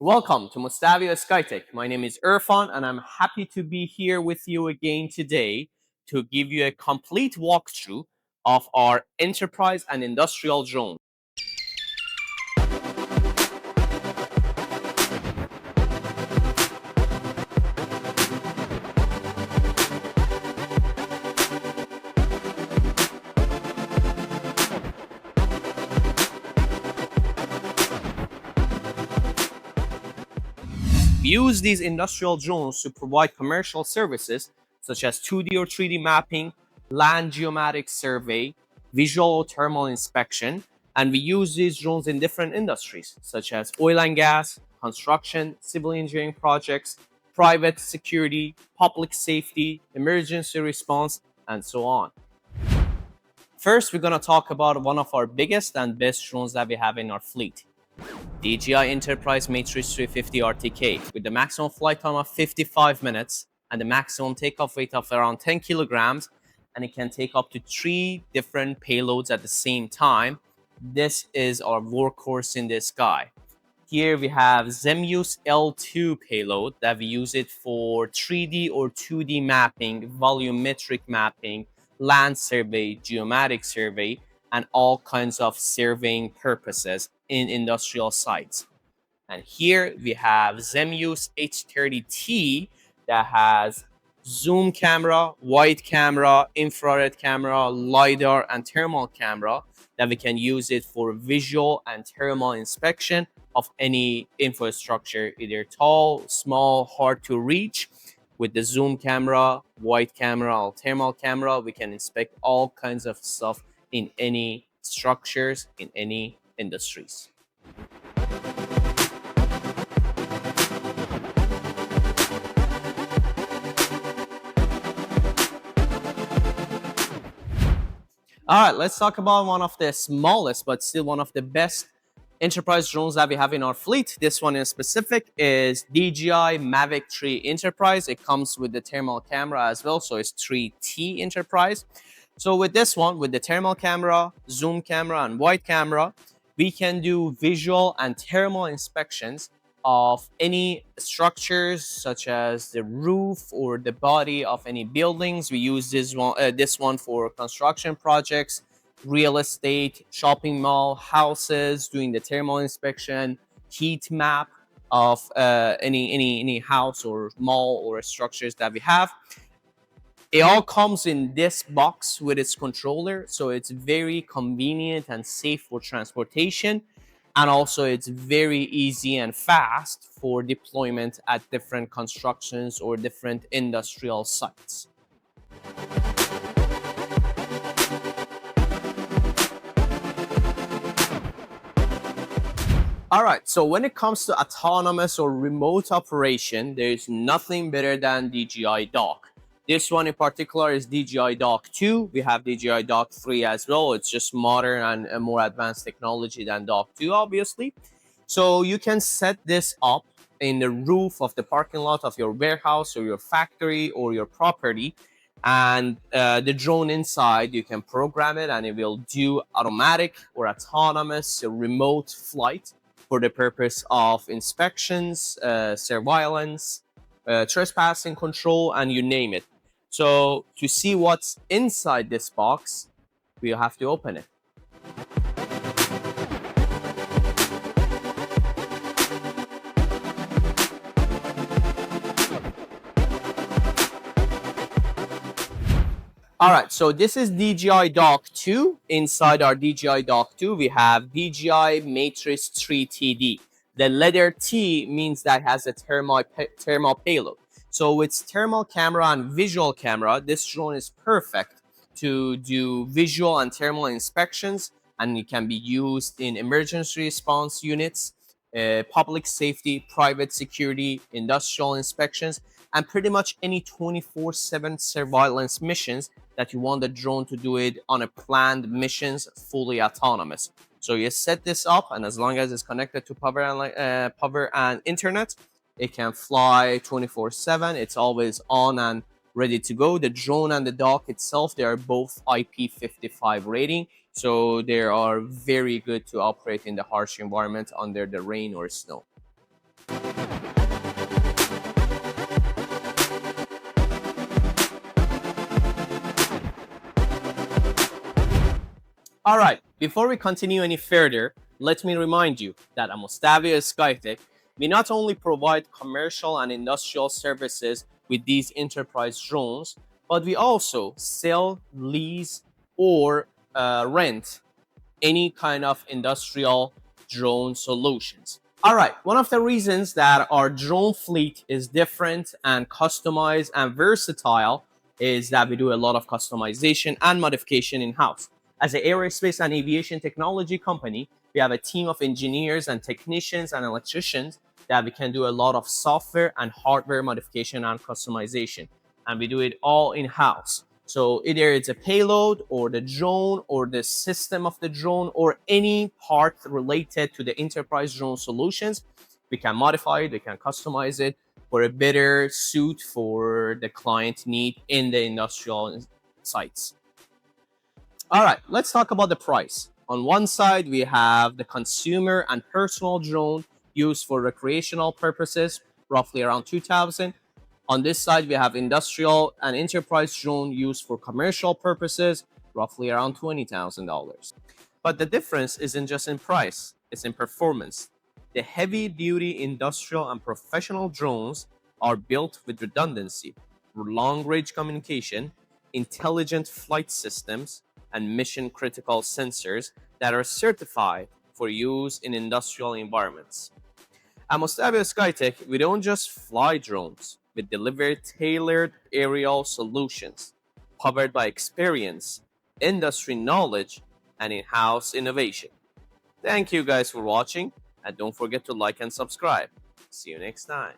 Welcome to Mostavio-Skytech. My name is Erfan, and I'm happy to be here with you again today to give you a complete walkthrough of our enterprise and industrial drone. We use these industrial drones to provide commercial services such as 2D or 3D mapping, land geomatic survey, visual thermal inspection, and we use these drones in different industries such as oil and gas, construction, civil engineering projects, private security, public safety, emergency response, and so on. First, we're going to talk about one of our biggest and best drones that we have in our fleet. DJI Enterprise Matrice 350 RTK with the maximum flight time of 55 minutes and the maximum takeoff weight of around 10 kilograms, and it can take up to 3 different payloads at the same time. This is our workhorse in the sky. Here we have Zemius L2 payload that we use it for 3D or 2D mapping, volumetric mapping, land survey, geomatic survey, and all kinds of surveying purposes in industrial sites. And here we have Zemius H30T that has zoom camera, wide camera, infrared camera, LiDAR, and thermal camera that we can use it for visual and thermal inspection of any infrastructure, either tall, small, hard to reach. With the zoom camera, wide camera, or thermal camera, we can inspect all kinds of stuff in any structures, in any industries. All right, let's talk about one of the smallest, but still one of the best enterprise drones that we have in our fleet. This one in specific is DJI Mavic 3 Enterprise. It comes with the thermal camera as well, so it's 3T Enterprise. So with this one, with the thermal camera, zoom camera, and wide camera, we can do visual and thermal inspections of any structures such as the roof or the body of any buildings. We use this one for construction projects, real estate, shopping mall, houses, doing the thermal inspection, heat map of any house or mall or structures that we have. It all comes in this box with its controller, so it's very convenient and safe for transportation, and also it's very easy and fast for deployment at different constructions or different industrial sites. All right, so when it comes to autonomous or remote operation, there's nothing better than DJI Dock. This one in particular is DJI Dock 2. We have DJI Dock 3 as well. It's just modern and a more advanced technology than Dock 2, obviously. So you can set this up in the roof of the parking lot of your warehouse or your factory or your property. And the drone inside, you can program it and it will do automatic or autonomous remote flight for the purpose of inspections, surveillance, trespassing control, and you name it. So to see what's inside this box, we'll have to open it. All right, so this is DJI Dock 2. Inside our DJI Dock 2, we have DJI Matrice 3TD. The letter T means that has a thermal payload. So with thermal camera and visual camera, this drone is perfect to do visual and thermal inspections, and it can be used in emergency response units, public safety, private security, industrial inspections, and pretty much any 24/7 surveillance missions that you want the drone to do it on a planned missions, fully autonomous. So you set this up, and as long as it's connected to power and internet, it can fly 24/7. It's always on and ready to go. The drone and the dock itself, they are both IP55 rating, so they are very good to operate in the harsh environment under the rain or snow. All right, before we continue any further, let me remind you that at Mostavio-Skytech, we not only provide commercial and industrial services with these enterprise drones, but we also sell, lease, or rent any kind of industrial drone solutions. All right, one of the reasons that our drone fleet is different and customized and versatile is that we do a lot of customization and modification in house. As an aerospace and aviation technology company, we have a team of engineers and technicians and electricians that we can do a lot of software and hardware modification and customization. And we do it all in house. So either it's a payload or the drone or the system of the drone or any part related to the enterprise drone solutions, we can modify it, we can customize it for a better suit for the client need in the industrial sites. All right, let's talk about the price. On one side, we have the consumer and personal drone used for recreational purposes, roughly around 2,000. On this side, we have industrial and enterprise drone used for commercial purposes, roughly around $20,000. But the difference isn't just in price, it's in performance. The heavy-duty industrial and professional drones are built with redundancy, long-range communication, intelligent flight systems, and mission-critical sensors that are certified for use in industrial environments. At Mostavio-Skytech, we don't just fly drones, we deliver tailored aerial solutions powered by experience, industry knowledge, and in-house innovation. Thank you guys for watching, and don't forget to like and subscribe. See you next time.